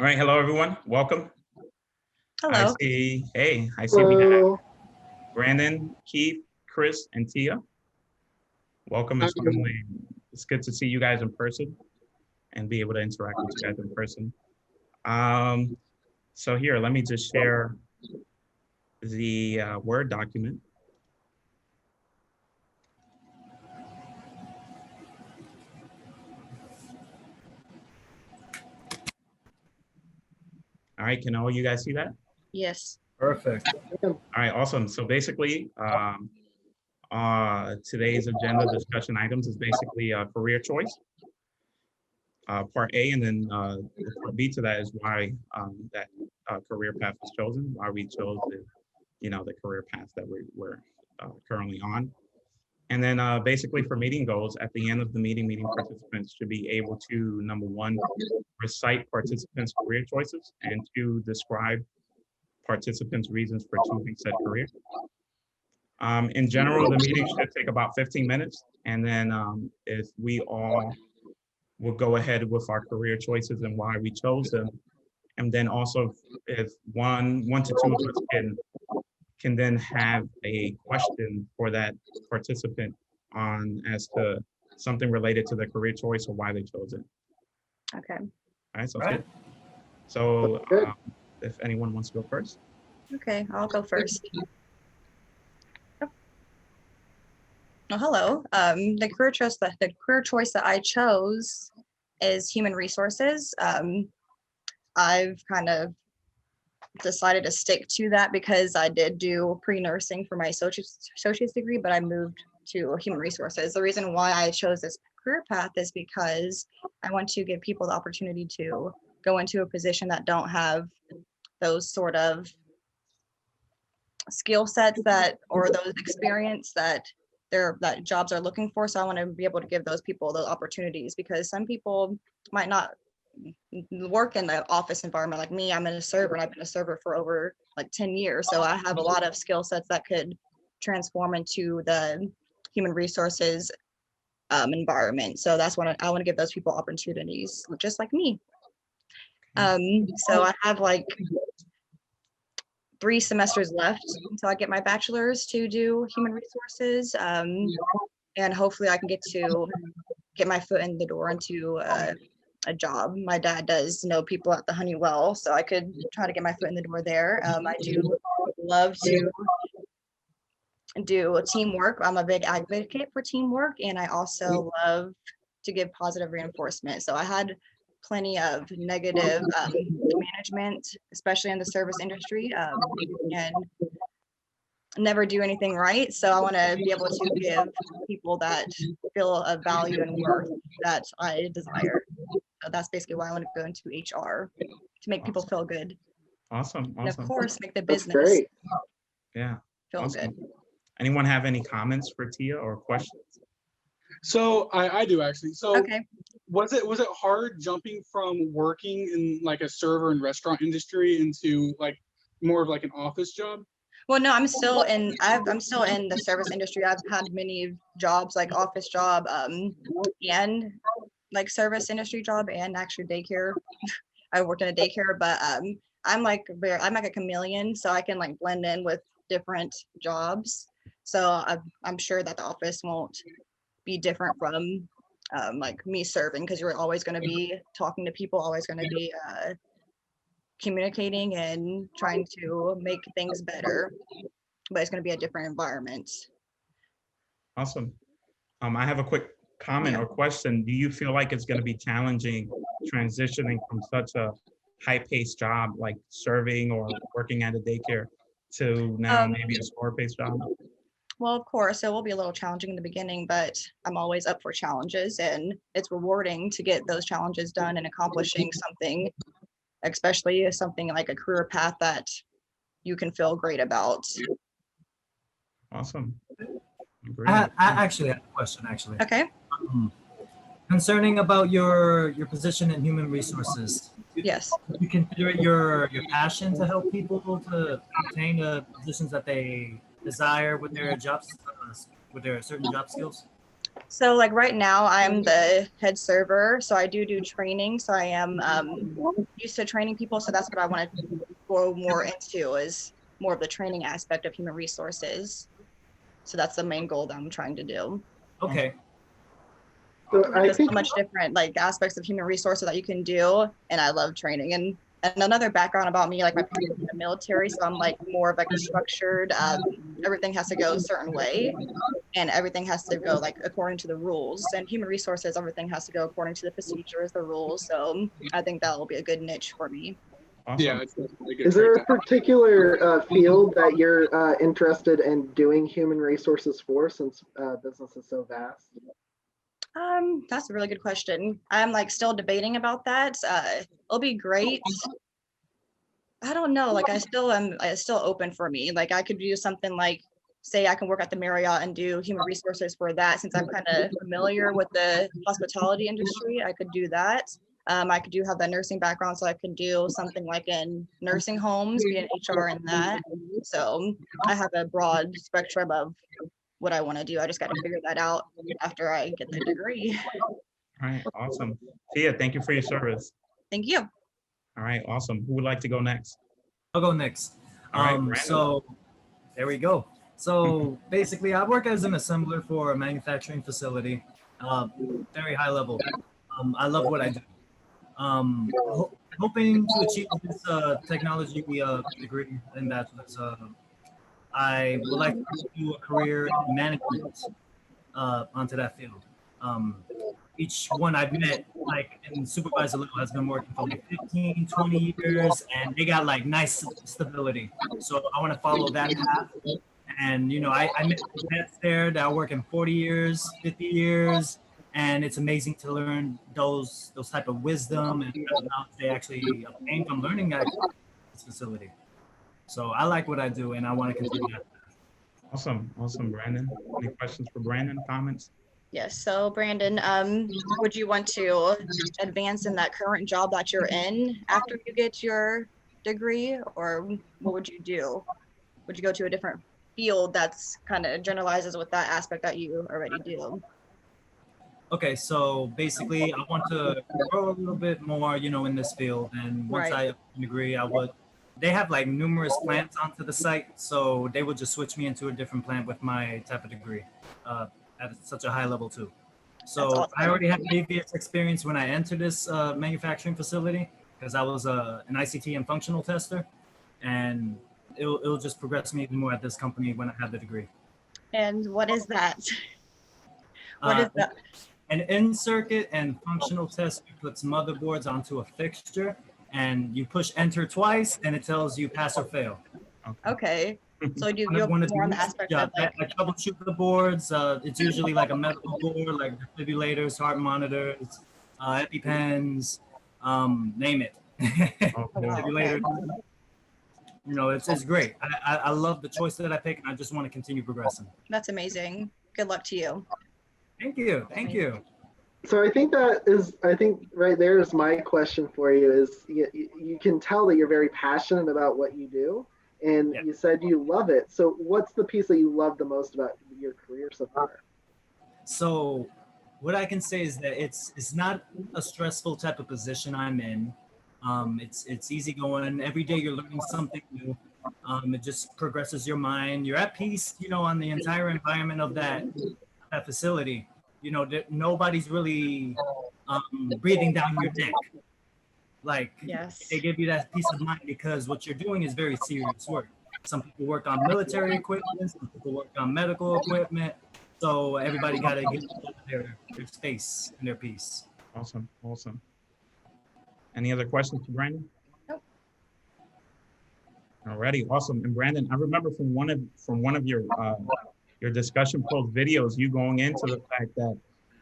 All right, hello everyone. Welcome. Hello. I see we have Brandon, Keith, Chris, and Tia. Welcome. It's good to see you guys in person and be able to interact with you guys in person. So here, let me just share the Word document. All right, can all you guys see that? Yes. Perfect. All right, awesome. So basically, today's agenda discussion items is basically a career choice, part A, and then part B to that is why that career path was chosen, why we chose the career path that we're currently on. And then basically for meeting goals, at the end of the meeting participants should be able to, number one, recite participants' career choices, and two, describe participants' reasons for choosing said career. In general, the meeting should take about 15 minutes. And then if we all will go ahead with our career choices and why we chose them. And then also if one to two of us can then have a question for that participant on as to something related to their career choice or why they chose it. Okay. All right, so Right. good. So if anyone wants to go first. Okay, I'll go first. Well, hello. The career choice that I chose is human resources. I've kind of decided to stick to that because I did do pre-nursing for my associate's degree, but I moved to human resources. The reason why I chose this career path is because I want to give people the opportunity to go into a position that don't have those sort of skill sets or those experience that jobs are looking for. So I want to be able to give those people those opportunities, because some people might not work in the office environment like me. I'm a server and I've been a server for over like 10 years. So I have a lot of skill sets that could transform into the human resources environment. So that's what I want to give those people opportunities, just like me. So I have like 3 semesters left until I get my bachelor's to do human resources. And hopefully I can get my foot in the door into a job. My dad does know people at the Honeywell, so I could try to get my foot in the door there. I do love to do teamwork. I'm a big advocate for teamwork, and I also love to give positive reinforcement. So I had plenty of negative management, especially in the service industry, and never do anything right. So I want to be able to give people that feel a value and worth that I desire. So that's basically why I want to go into HR, to make people feel good. Awesome. And of course, make the business feel good. Anyone have any comments for Tia or questions? So I do actually. So Okay. was it hard jumping from working in like a server and restaurant industry into like more of like an office job? Well, no, I'm still in the service industry. I've had many jobs, like office job, and like service industry job, and actually daycare. I worked in a daycare, but I'm like a chameleon, so I can like blend in with different jobs. So I'm sure that the office won't be different from like me serving, because you're always going to be talking to people, always going to be communicating and trying to make things better, but it's going to be a different environment. Awesome. I have a quick comment or question. Do you feel like it's going to be challenging transitioning from such a high-paced job like serving or working at a daycare to now maybe a slower-paced job? Well, of course, it will be a little challenging in the beginning, but I'm always up for challenges, and it's rewarding to get those challenges done and accomplishing something, especially something like a career path that you can feel great about. Awesome. I actually have a question, actually. Okay. Concerning about your position in human resources. Yes. You consider it your passion to help people to obtain the positions that they desire with their jobs, with their certain job skills? So like right now I'm the head server, so I do training. So I am used to training people. So that's what I want to go more into, is more of the training aspect of human resources. So that's the main goal that I'm trying to do. Okay. So I There's so think much different like aspects of human resources that you can do, and I love training. And another background about me, like my parents in the military, so I'm like more of like a structured. Everything has to go a certain way, and everything has to go like according to the rules. And human resources, everything has to go according to the procedures, the rules. So I think that will be a good niche for me. Awesome. Yeah, it's definitely a good is there a track to have. particular field that you're interested in doing human resources for, since business is so vast? That's a really good question. I'm like still debating about that. It'll be great. I don't know. Like I still am. It's still open for me. Like I could do something like, say, I can work at the Marriott and do human resources for that. Since I'm kind of familiar with the hospitality industry, I could do that. I could do have that nursing background, so I could do something like in nursing homes, be an HR in that. So I have a broad spectrum of what I want to do. I just got to figure that out after I get the degree. All right, awesome. Tia, thank you for your service. Thank you. All right, awesome. Who would like to go next? I'll go next. All right, Brandon. So there we go. So basically, I work as an assembler for a manufacturing facility, very high level. I love what I do. Hoping to achieve this technology degree in bachelor's. I would like to do a career in management onto that field. Each one I've met, like in supervisor level, has been working for like 15, 20 years, and they got like nice stability. So I want to follow that path. And, you know, I met vets there that are working 40 years, 50 years, and it's amazing to learn those type of wisdom and knowledge they actually obtain from learning at this facility. So I like what I do, and I want to continue that. Awesome, awesome, Brandon. Any questions for Brandon, comments? Yes. So Brandon, would you want to advance in that current job that you're in after you get your degree, or what would you do? Would you go to a different field that's kind of generalizes with that aspect that you already do? Okay, so basically, I want to grow a little bit more, you know, in this field. And once Right. I agree, I would. They have like numerous plants onto the site, so they would just switch me into a different plant with my type of degree at such a high level too. So That's awesome. I already had previous experience when I entered this manufacturing facility because I was an ICT and functional tester, and it'll just progress me even more at this company when I have the degree. And what is that? What is that? An in-circuit and functional tester puts motherboards onto a fixture, and you push enter twice, and it tells you pass or fail. Okay. So you One more of the on the easiest aspect jobs. of like, I troubleshoot the boards. It's usually like a medical board, like defibrillators, heart monitors, EpiPens, name it. Oh, cool. wow, okay. Defibrillators. You know, it's great. I love the choice that I pick, and I just want to continue progressing. That's amazing. Good luck to you. Thank you. Thank you. So I think right there is my question for you is you can tell that you're very passionate about what you do, and Yeah. you said you love it. So what's the piece that you love the most about your career so far? So what I can say is that it's not a stressful type of position I'm in. It's easygoing. Every day you're learning something new. It just progresses your mind. You're at peace, you know, on the entire environment of that facility. You know, nobody's really breathing down your neck. Like Yes. they give you that peace of mind because what you're doing is very serious work. Some people work on military equipment, some people work on medical equipment. So everybody got to get their space and their peace. Awesome, awesome. Any other questions for Brandon? Nope. Alrighty, awesome. And Brandon, I remember from one of your discussion post videos, you going into the fact that,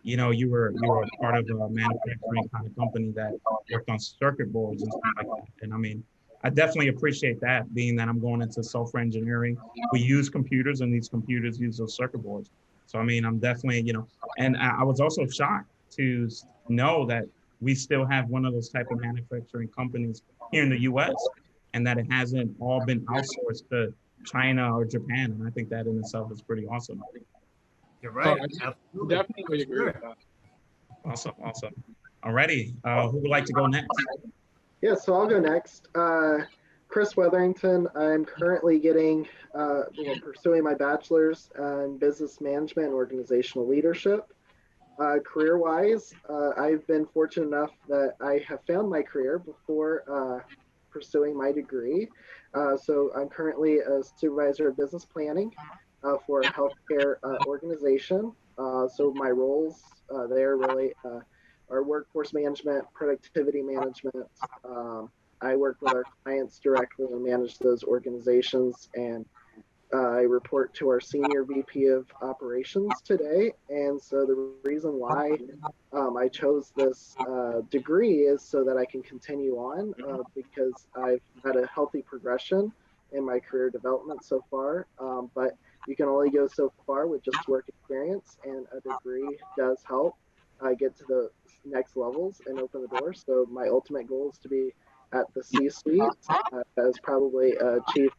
you know, you were part of a manufacturing kind of company that worked on circuit boards and stuff like that. And I mean, I definitely appreciate that, being that I'm going into software engineering. We use computers, and these computers use those circuit boards. So I mean, I'm definitely, you know, and I was also shocked to know that we still have one of those type of manufacturing companies here in the US, and that it hasn't all been outsourced to China or Japan. And I think that in itself is pretty awesome. You're So right. I Absolutely. definitely agree with Sure. that. Awesome, awesome. Alrighty, who would like to go next? Yeah, so I'll go next. Chris Weatherington. I'm currently pursuing my bachelor's in business management and organizational leadership. Career-wise, I've been fortunate enough that I have found my career before pursuing my degree. So I'm currently a supervisor of business planning for a healthcare organization. So my roles there really are workforce management, productivity management. I work with our clients directly and manage those organizations, and I report to our senior VP of operations today. And so the reason why I chose this degree is so that I can continue on because I've had a healthy progression in my career development so far. But you can only go so far with just work experience, and a degree does help get to the next levels and open the door. So my ultimate goal is to be at the C-suite as probably a chief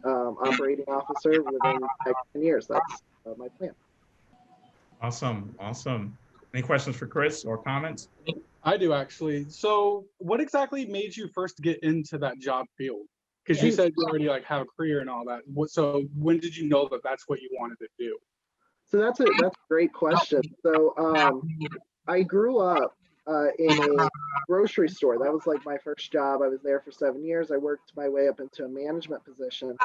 operating officer within the next 10 years. That's my plan. Awesome, awesome. Any questions for Chris or comments? I do actually. So what exactly made you first get into that job field? Because you Yeah. said you already like have a career and all that. So when did you know that that's what you wanted to do? So that's a great question. So I grew up in a grocery store. That was like my first job. I was there for 7 years. I worked my way up into a management position.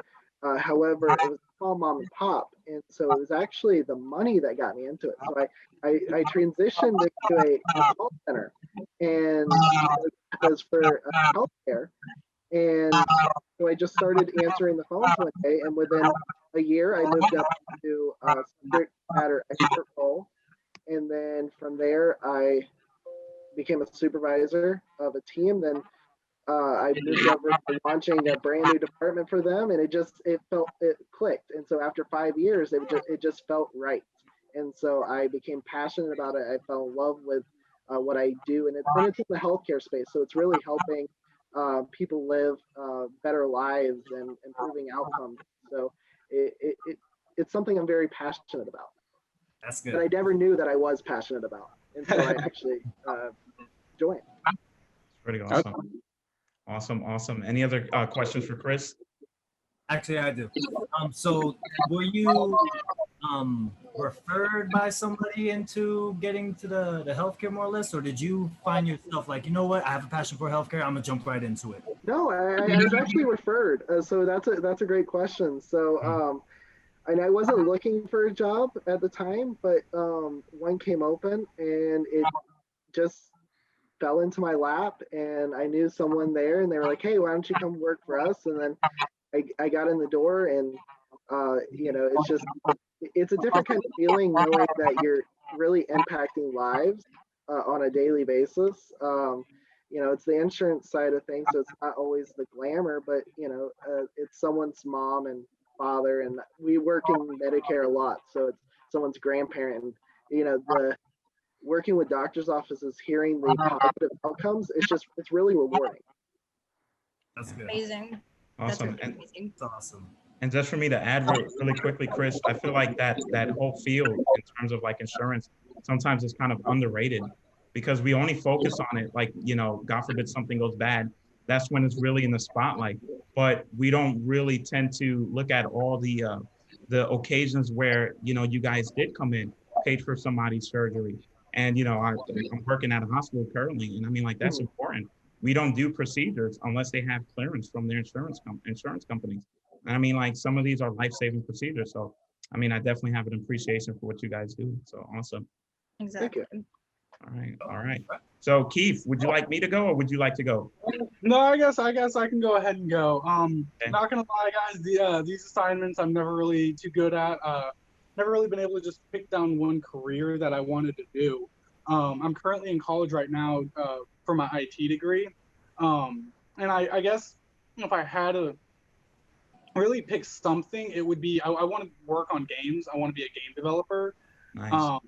However, it was a small mom and pop, and so it was actually the money that got me into it. So I transitioned into a call center, and it was for healthcare. And so I just started answering the phones one day, and within a year, I moved up to a subject matter expert role. And then from there, I became a supervisor of a team. Then I moved over to launching a brand new department for them, and it clicked. And so after 5 years, it just felt right. And so I became passionate about it. I fell in love with what I do, and it's in the healthcare space. So it's really helping people live better lives and improving outcomes. So it's something I'm very passionate about. That's But good. I never knew that I was passionate about until I actually joined. Pretty awesome. Awesome, awesome. Any other questions for Chris? Actually, I do. So were you referred by somebody into getting to the healthcare more or less, or did you find yourself like, you know what, I have a passion for healthcare, I'm gonna jump right into it? No, I was actually referred. So that's a great question. So and I wasn't looking for a job at the time, but one came open and it just fell into my lap, and I knew someone there, and they were like, "Hey, why don't you come work for us?" And then I got in the door, and it's a different kind of feeling knowing that you're really impacting lives on a daily basis. It's the insurance side of things, so it's not always the glamour, but it's someone's mom and father, and we work in Medicare a lot, so it's someone's grandparent, and the working with doctors' offices, hearing the positive outcomes, it's really rewarding. That's good. Amazing. That's Awesome. really amazing. That's awesome. And just for me to add really quickly, Chris, I feel like that whole field in terms of like insurance, sometimes it's kind of underrated because we only focus on it like, God forbid something goes bad. That's when it's really in the spotlight. But we don't really tend to look at all the occasions where, you guys did come in, paid for somebody's surgery. And, I'm working at a hospital currently. And I mean, like, that's important. We don't do procedures unless they have clearance from their insurance companies. And I mean, like, some of these are life-saving procedures. So, I mean, I definitely have an appreciation for what you guys do. So awesome. Exactly. All right. All right. So Keith, would you like me to go or would you like to go? No, I guess I can go ahead and go. Okay. Not gonna lie, guys, these assignments I'm never really too good at. Never really been able to just pick down one career that I wanted to do. I'm currently in college right now for my IT degree, and I guess if I had to really pick something, it would be I want to work on games. I want to be a game developer. Nice.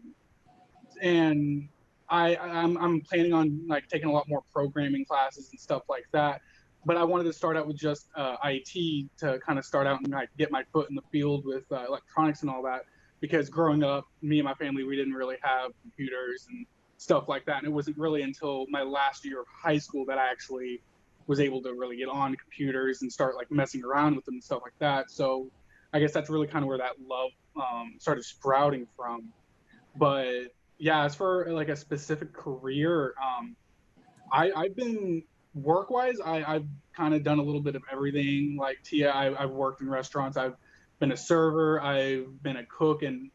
And I'm planning on like taking a lot more programming classes and stuff like that. But I wanted to start out with just IT to kind of start out and like get my foot in the field with electronics and all that. because growing up, me and my family, we didn't really have computers and stuff like that. And it wasn't really until my last year of high school that I actually was able to really get on computers and start like messing around with them and stuff like that. So I guess that's really kind of where that love started sprouting from. But yeah, as for like a specific career, I've been work-wise, I've kind of done a little bit of everything. Like Tia, I've worked in restaurants. I've been a server. I've been a cook in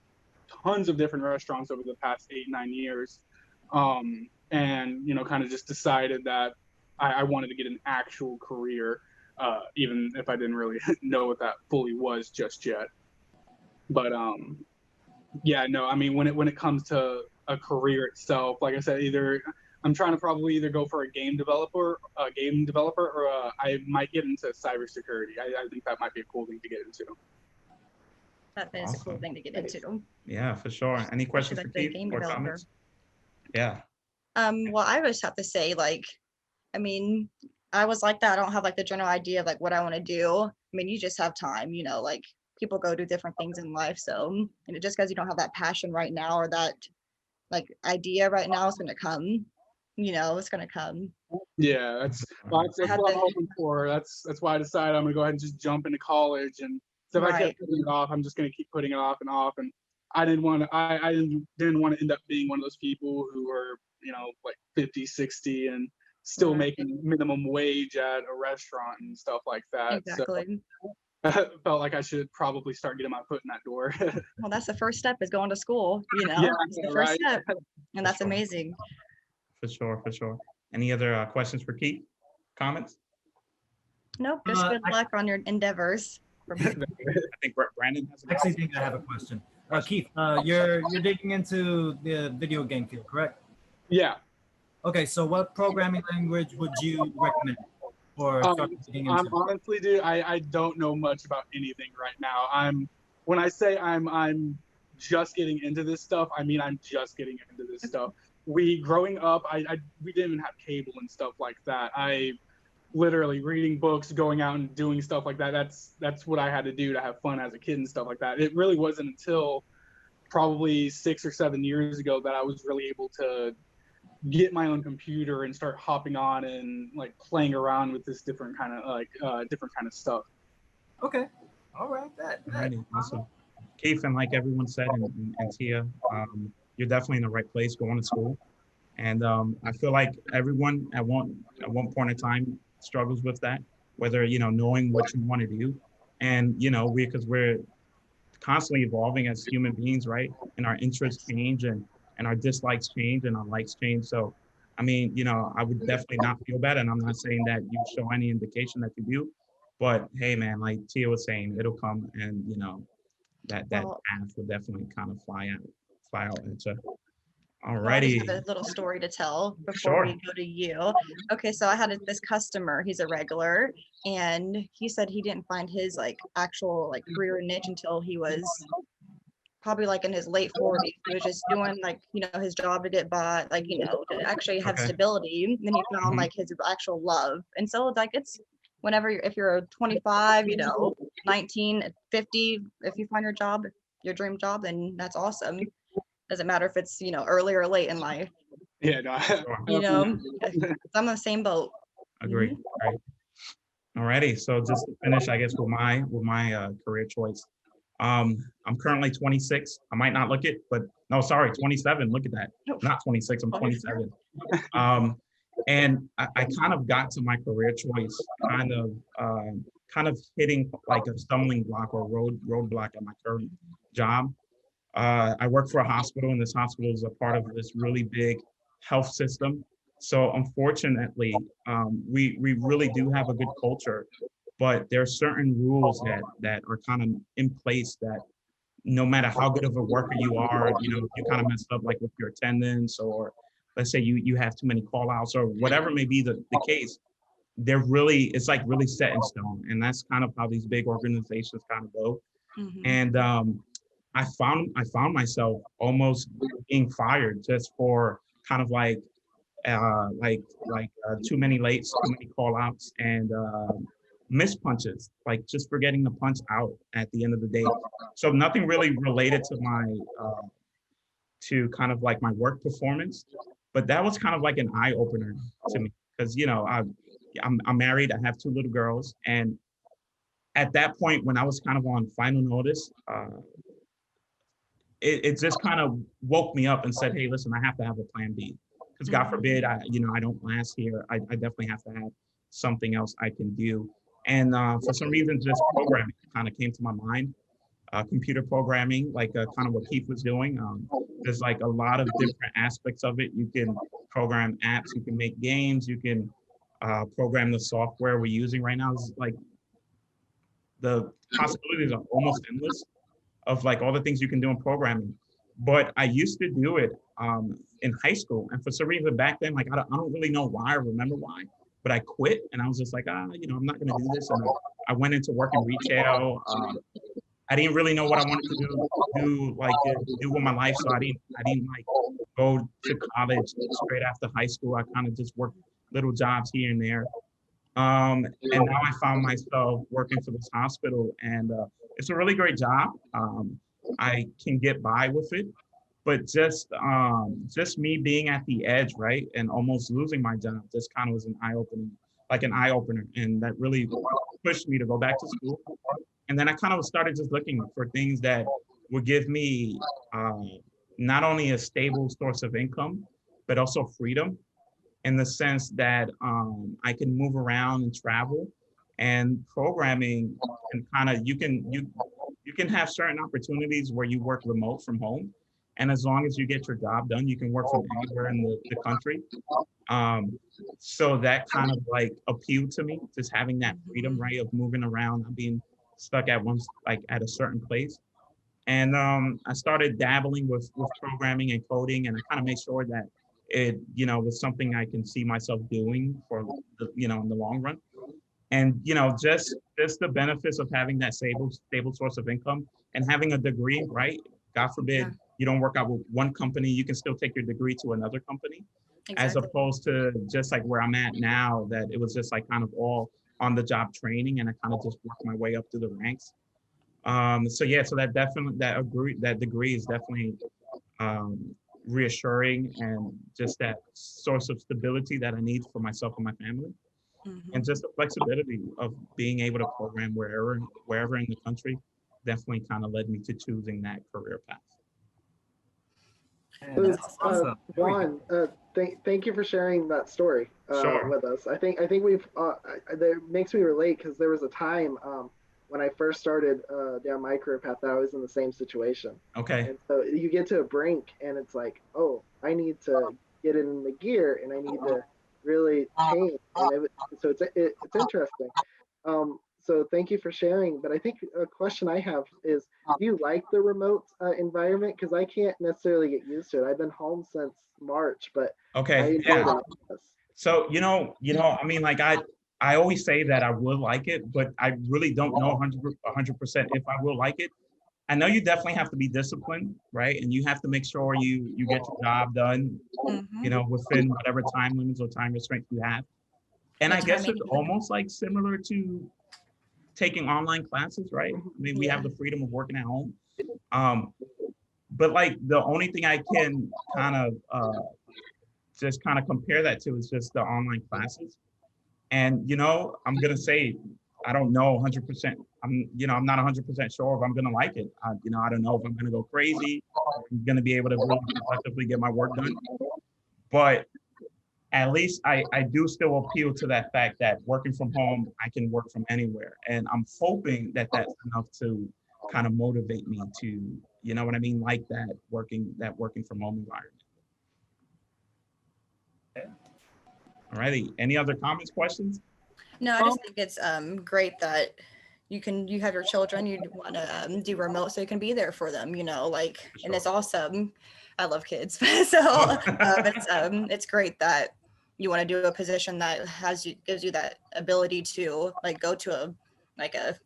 tons of different restaurants over the past 8, 9 years. And kind of just decided that I wanted to get an actual career, even if I didn't really know what that fully was just yet. But yeah, no, I mean, when it comes to a career itself, like I said, either I'm trying to probably either go for a game developer, or I might get into cybersecurity. I think that might be a cool thing to get into. That is a cool Awesome. thing to get into. Yeah, for sure. Any questions for Like the Keith game or developer. comments? Yeah. Well, I just have to say, like, I mean, I was like that. I don't have like the general idea of like what I want to do. I mean, you just have time, like people go do different things in life. So, just because you don't have that passion right now or that like idea right now, it's gonna come. It's gonna come. Yeah, that's what I'm hoping for. That's why I decided I'm gonna go ahead and just jump into college. And so if I kept putting it off, I'm just gonna keep putting it off and off. And I didn't want to. I didn't want to end up being one of those people who are like 50, 60 and still making minimum wage at a restaurant and stuff like that. Exactly. So I felt like I should probably start getting my foot in that door. Well, that's the first step is going to school. Yeah, It's the first step, and that's amazing. For sure, for sure. Any other questions for Keith? Comments? Nope. Just good luck on your endeavors. I think Brandon has. I actually think I have a question. Keith, you're digging into the video game field, correct? Yeah. Okay, so what programming language would you recommend for digging into? Honestly, dude, I don't know much about anything right now. When I say I'm just getting into this stuff, I mean I'm just getting into this stuff. Growing up, we didn't even have cable and stuff like that. I literally reading books, going out and doing stuff like that. That's what I had to do to have fun as a kid and stuff like that. It really wasn't until probably 6 or 7 years ago that I was really able to get my own computer and start hopping on and like playing around with this different kind of stuff. Okay, all right, Alrighty, awesome. Keith, and like everyone said, and Tia, you're definitely in the right place going to school. And I feel like everyone at one point in time struggles with that, whether, knowing what you want to do. And, because we're constantly evolving as human beings, right? And our interests change and our dislikes change and our likes change. So, I mean, I would definitely not feel bad. And I'm not saying that you show any indication that you do, but hey, man, like Tia was saying, it'll come, and, that path will definitely kind of fly out into. Alrighty. I have a little story to tell before we go to you. Okay, so I had this customer. He's a regular, and he said he didn't find his like actual like career niche until he was probably like in his late 40s. He was just doing like his job to get by, like to actually have stability. And then he found like his actual love, and so it's whenever if you're 25, 19, 50, if you find your dream job, then that's awesome. Doesn't matter if it's early or late in life. Yeah, no. I'm on the same boat. Agree. Right. Alrighty. So just to finish, I guess with my career choice. I'm currently 26. I might not look it, but no, sorry, 27. Look at that. Not 26. I'm 27. And I kind of got to my career choice kind of hitting like a stumbling block or roadblock at my current job. I work for a hospital, and this hospital is a part of this really big health system. So unfortunately, we really do have a good culture, but there are certain rules that are kind of in place that no matter how good of a worker you are, if you kind of messed up like with your attendance, or let's say you have too many call outs or whatever may be the case, it's like really set in stone. And that's kind of how these big organizations kind of go. And I found myself almost being fired just for kind of like too many lates, too many call outs, and missed punches, like just forgetting to punch out at the end of the day. So nothing really related to my to kind of like my work performance, but that was kind of like an eye opener to me because I'm married, I have two little girls, and at that point when I was kind of on final notice, it just kind of woke me up and said, hey, listen, I have to have a plan B. Because God forbid, I don't last here. I definitely have to have something else I can do. And for some reason, just programming kind of came to my mind. Computer programming, like kind of what Keith was doing. There's like a lot of different aspects of it. You can program apps, you can make games, you can program the software we're using right now. Is like the possibilities are almost endless of like all the things you can do in programming. But I used to do it in high school. And for some reason back then, like, I don't really know why or remember why, but I quit and I was just like, I'm not gonna do this. And I went into work in retail. I didn't really know what I wanted to do with my life. So I didn't like go to college straight after high school. I kind of just worked little jobs here and there. And now I found myself working for this hospital, and it's a really great job. I can get by with it, but just me being at the edge, right, and almost losing my job, just kind of was an eye opener, and that really pushed me to go back to school. And then I kind of started just looking for things that would give me not only a stable source of income, but also freedom, in the sense that I can move around and travel, and programming and kind of you can have certain opportunities where you work remote from home, and as long as you get your job done, you can work from anywhere in the country. So that kind of like appealed to me, just having that freedom, right, of moving around, not being stuck at a certain place. And I started dabbling with programming and coding, and I kind of made sure that it was something I can see myself doing for in the long run. And just the benefits of having that stable source of income and having a degree, right? God forbid you don't work out with one company, you can still take your degree to another company. As opposed to just like where I'm at now, that it was just like kind of all on the job training, and I kind of just worked my way up through the ranks. So that degree is definitely reassuring, and just that source of stability that I need for myself and my family. And just the flexibility of being able to program wherever in the country definitely kind of led me to choosing that career path. That's awesome. Juan, thank you for sharing that story Sure. with us. I think we've that makes me relate, because there was a time when I first started down my career path that I was in the same situation. Okay. And so you get to a brink, and it's like, oh, I need to get it in the gear, and I need to really change. And so it's interesting. So thank you for sharing. But I think a question I have is, do you like the remote environment? Because I can't necessarily get used to it. I've been home since March, but Okay. I enjoy the office. So I mean, like I always say that I would like it, but I really don't know 100% if I will like it. I know you definitely have to be disciplined, right? And you have to make sure you get your job done, within whatever time limits or time restraints you have. And I guess it's almost like similar to taking online classes, right? I mean, we have the freedom of working at home. But like the only thing I can kind of just kind of compare that to is just the online classes. And I'm gonna say I don't know 100%. I'm not 100% sure if I'm gonna like it. I don't know if I'm gonna go crazy. I'm gonna be able to really effectively get my work done. But at least I do still appeal to that fact that working from home, I can work from anywhere. And I'm hoping that that's enough to kind of motivate me to, you know what I mean, like that working from home environment. All righty. Any other comments, questions? No, I just think it's great that you have your children, you want to do remote so you can be there for them, and it's awesome. I love kids. So it's great that you want to do a position that gives you that ability to like go to a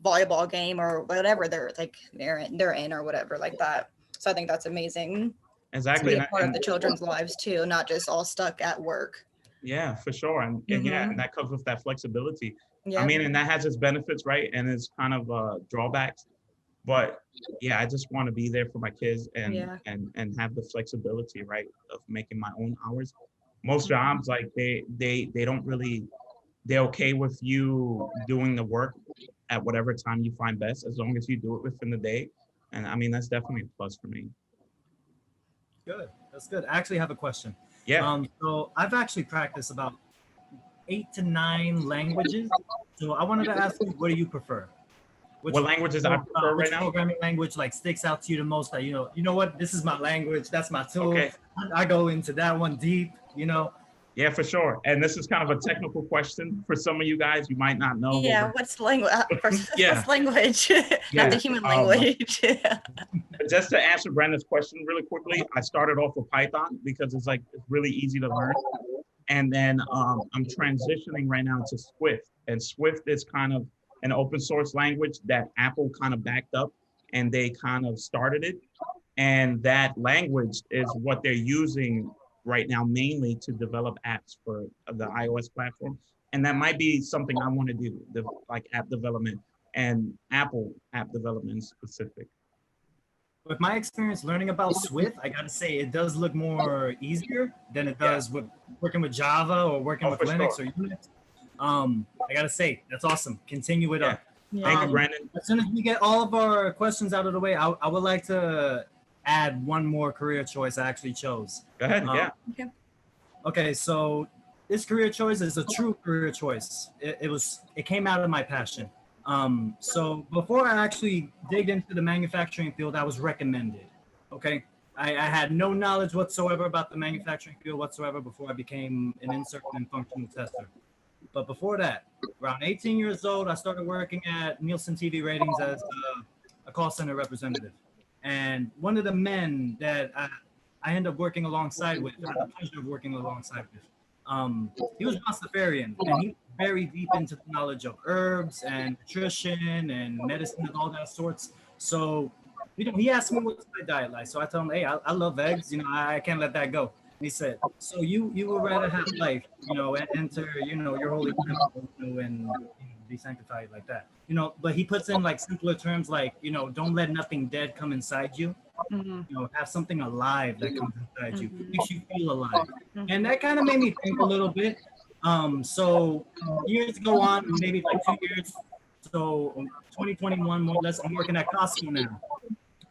volleyball game or whatever they're in or whatever like that. So I think that's amazing. Exactly. To be a part of the children's lives too, not just all stuck at work. Yeah, for sure. And yeah, Mhm. and that comes with that flexibility. I Yeah. mean, and that has its benefits, right? And its kind of drawbacks. But yeah, I just want to be there for my kids Yeah. and have the flexibility, right, of making my own hours. Most Mhm. jobs, like they don't really, they're okay with you doing the work at whatever time you find best, as long as you do it within the day. And I mean, that's definitely a plus for me. Good. That's good. I actually have a question. Yeah. So I've actually practiced about 8 to 9 languages. So I wanted to ask you, what do you prefer? What languages I prefer right Which now? programming language like sticks out to you the most? That you know what, this is my language. That's my tool. Okay. I go into that one deep. You know. Yeah, for sure. And this is kind of a technical question for some of you guys. You might not know. Yeah. What's the language? First, Yeah. what's language? Not the Yeah. human language. Just to answer Brandon's question really quickly, I started off with Python because it's really easy to learn. And then I'm transitioning right now to Swift. And Swift is kind of an open source language that Apple kind of backed up and they kind of started it. And that language is what they're using right now mainly to develop apps for the iOS platform. And that might be something I want to do, like app development and Apple app development specific. With my experience learning about Swift, I gotta say it does look more easier than it Yeah. does with working with Java or working Oh, with for Linux sure. or Unix. I gotta say that's awesome. Continue it Yeah. up. Thank you, Yeah. Brandon. As soon as we get all of our questions out of the way, I would like to add one more career choice I actually chose. Go ahead. Um, Yeah. Okay, so this career choice is a true career choice. It came out of my passion. So before I actually digged into the manufacturing field, I was recommended. Okay, I had no knowledge whatsoever about the manufacturing field whatsoever before I became an insert and functional tester. But before that, around 18 years old, I started working at Nielsen TV ratings as a call center representative. And one of the men that I ended up working alongside with, I had the pleasure of working alongside with, he was Rastafarian, and he was very deep into the knowledge of herbs and nutrition and medicine and all that sorts. So, he asked me what's my diet like. So I told him, hey, I love eggs. I can't let that go. And he said, so you would rather have life, and enter, your holy temple, and be sanctified like that. But he puts in like simpler terms like, don't let nothing dead come inside you. Mhm. Have something alive that comes inside you, Mhm. makes you feel alive. Mhm. And that kind of made me think a little bit. So years go on, maybe like 2 years. So 2021, more or less, I'm working at Costco now.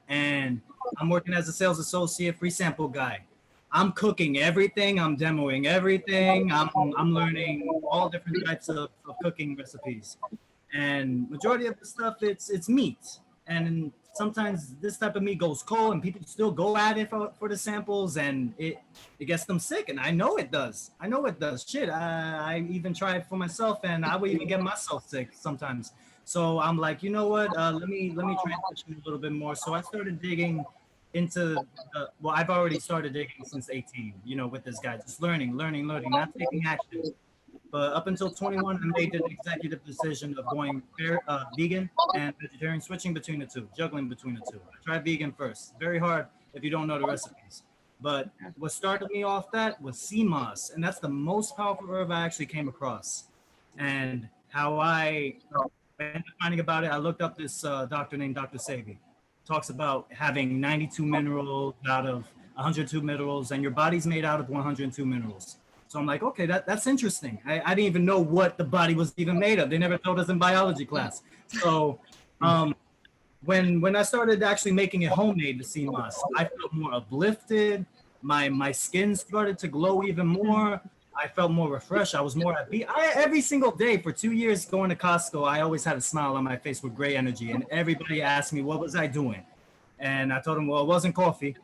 And I'm working as a sales associate, free sample guy. I'm cooking everything. I'm demoing everything. I'm learning all different types of cooking recipes. And majority of the stuff, it's meat. And sometimes this type of meat goes cold, and people still go at it for the samples, and it gets them sick. And I know it does. I know it does. Shit, I even try it for myself, and I would even get myself sick sometimes. So I'm like, you know what? Let me transition a little bit more. So I started digging into well, I've already started digging since 18. With this guy, just learning, not taking action. But up until 21, I made the executive decision of going vegan and vegetarian, switching between the two, juggling between the two. I tried vegan first. Very hard if you don't know the recipes. But what started me off that was sea moss, and that's the most powerful herb I actually came across. And how I ended up finding about it, I looked up this doctor named Dr. Sebi. Talks about having 92 minerals out of 102 minerals, and your body's made out of 102 minerals. So I'm like, okay, that's interesting. I didn't even know what the body was even made of. They never told us in biology class. So when I started actually making it homemade, the sea moss, I felt more uplifted. My skin started to glow even more. I felt more refreshed. I was more at peace. Every single day for 2 years going to Costco, I always had a smile on my face with great energy. And everybody asked me, what was I doing? And I told them, well, it wasn't coffee.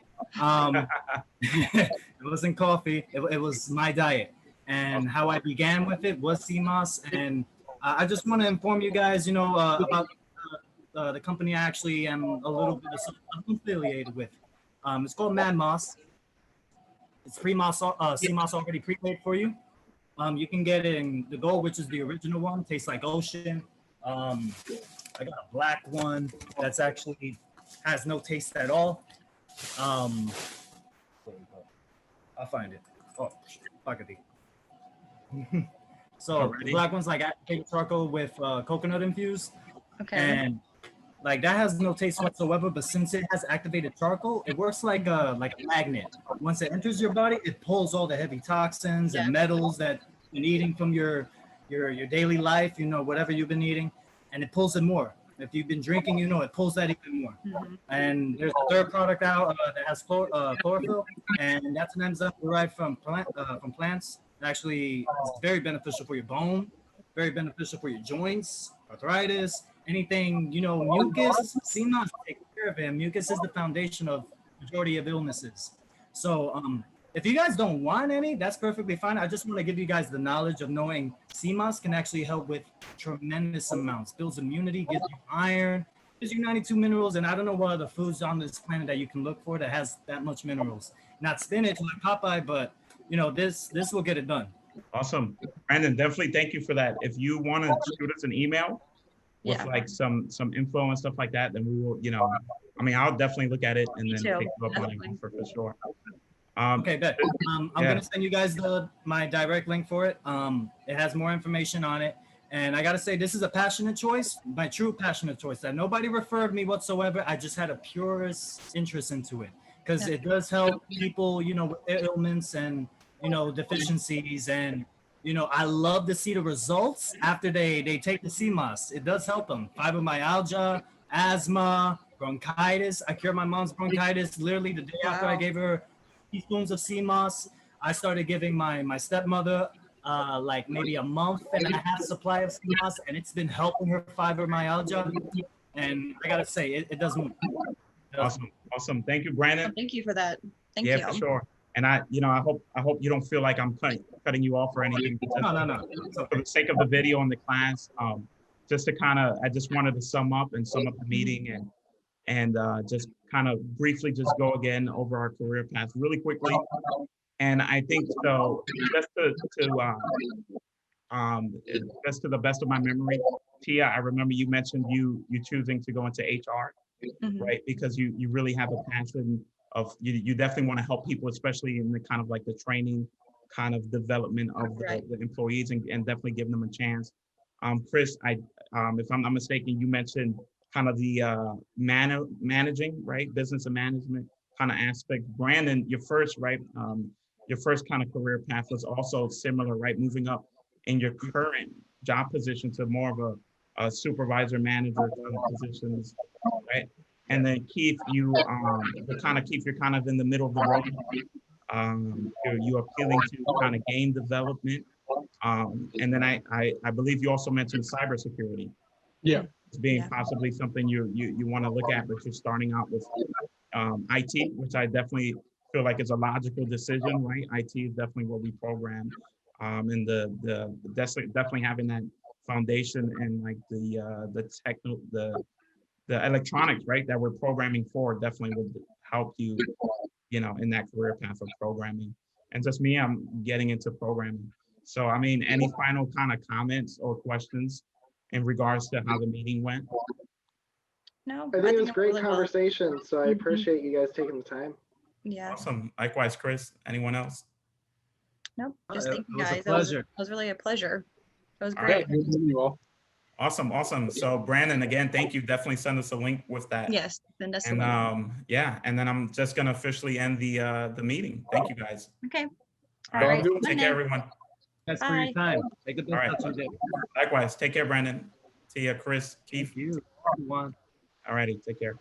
It wasn't coffee. It was my diet. And how I began with it was CMOS. And I just want to inform you guys, about the company I actually am a little bit affiliated with. It's called Mad Moss. It's free moss, CMOS already pre-made for you. You can get it in the gold, which is the original one. Tastes like ocean. I got a black one that's actually has no taste at all. I'll find it. Oh, spaghetti. So the Alrighty. black one's like activated charcoal with coconut infused, Okay. and like that has no taste whatsoever. But since it has activated charcoal, it works like a magnet. Once it enters your body, it pulls all the heavy toxins and metals that you've been eating from your daily life. You know, whatever you've been eating, and it pulls it more. If you've been drinking, you know, it pulls that even more. And there's a third product out that has chlorophyll, and that's an enzyme derived from plants. It actually is very beneficial for your bone, very beneficial for your joints, arthritis, anything, you know, mucus. CMOS take care of it. Mucus is the foundation of majority of illnesses. So if you guys don't want any, that's perfectly fine. I just want to give you guys the knowledge of knowing CMOS can actually help with tremendous amounts. Builds immunity, gives you iron, gives you 92 minerals, and I don't know what other foods on this planet that you can look for that has that much minerals. Not spinach like Popeye, but you know, this will get it done. Awesome. Brandon, definitely thank you for that. If you want to shoot us an email with like some info and stuff like that, then we will, you know, I mean, I'll definitely look at it and then take you up on it for sure. Okay, bet. I'm gonna send you guys my direct link for it. It has more information on it, and I gotta say, this is a passionate choice, my true passionate choice. That nobody referred me whatsoever. I just had a purest interest into it because it does help people, you know, with their ailments and you know deficiencies, and you know, I love to see the results after they take the CMOS. It does help them. Fibromyalgia, asthma, bronchitis. I cured my mom's bronchitis literally the day after I gave her teaspoons of CMOS. I started giving my stepmother like maybe a month and a half supply of CMOS, and it's been helping her fibromyalgia. And I gotta say, it does move. Awesome. Thank you, Brandon. Thank you for that. Thank you. Yeah, for sure. And I hope you don't feel like I'm cutting you off or anything. No. For the sake of the video and the class, just to I just wanted to sum up the meeting and just kind of briefly just go again over our career path really quickly. And I think so, just to the best of my memory, Tia, I remember you mentioned you choosing to go into HR, right? Because you really have a passion of, you definitely want to help people, especially in the kind of like the training kind of development of the employees and definitely giving them a chance. Chris, if I'm not mistaken, you mentioned kind of the managing, right? Business and management kind of aspect. Brandon, your first kind of career path was also similar, right? Moving up in your current job position to more of a supervisor manager kind of positions, right? And then Keith, you're kind of in the middle of the road. You're appealing to kind of game development. And then I believe you also mentioned cybersecurity. Yeah. As being possibly something you want to look at, but you're starting out with IT, which I definitely feel like is a logical decision, right? IT is definitely what we program, and definitely having that foundation and like the electronics, right, that we're programming for definitely would help you, you know, in that career path of programming. And just me, I'm getting into programming. So, I mean, any final kind of comments or questions in regards to how the meeting went? No, I think it was went great really well. conversation, so I appreciate you guys taking the time. Yeah. Awesome. Likewise, Chris. Anyone else? Nope. Just It thank you was a guys. pleasure. It was really a pleasure. It was All great. right. Good meeting you all. Awesome. So Brandon, again, thank you. Definitely send us a link with that. Yes. Send us a And link. and then I'm just gonna officially end the meeting. Thank you guys. Okay. All right. All right. Take care, everyone. Thanks for your Bye. time. Take the best All right. out your day. Likewise. Take care, Brandon. Tia, Chris, Keith. Thank you, everyone. All righty. Take care.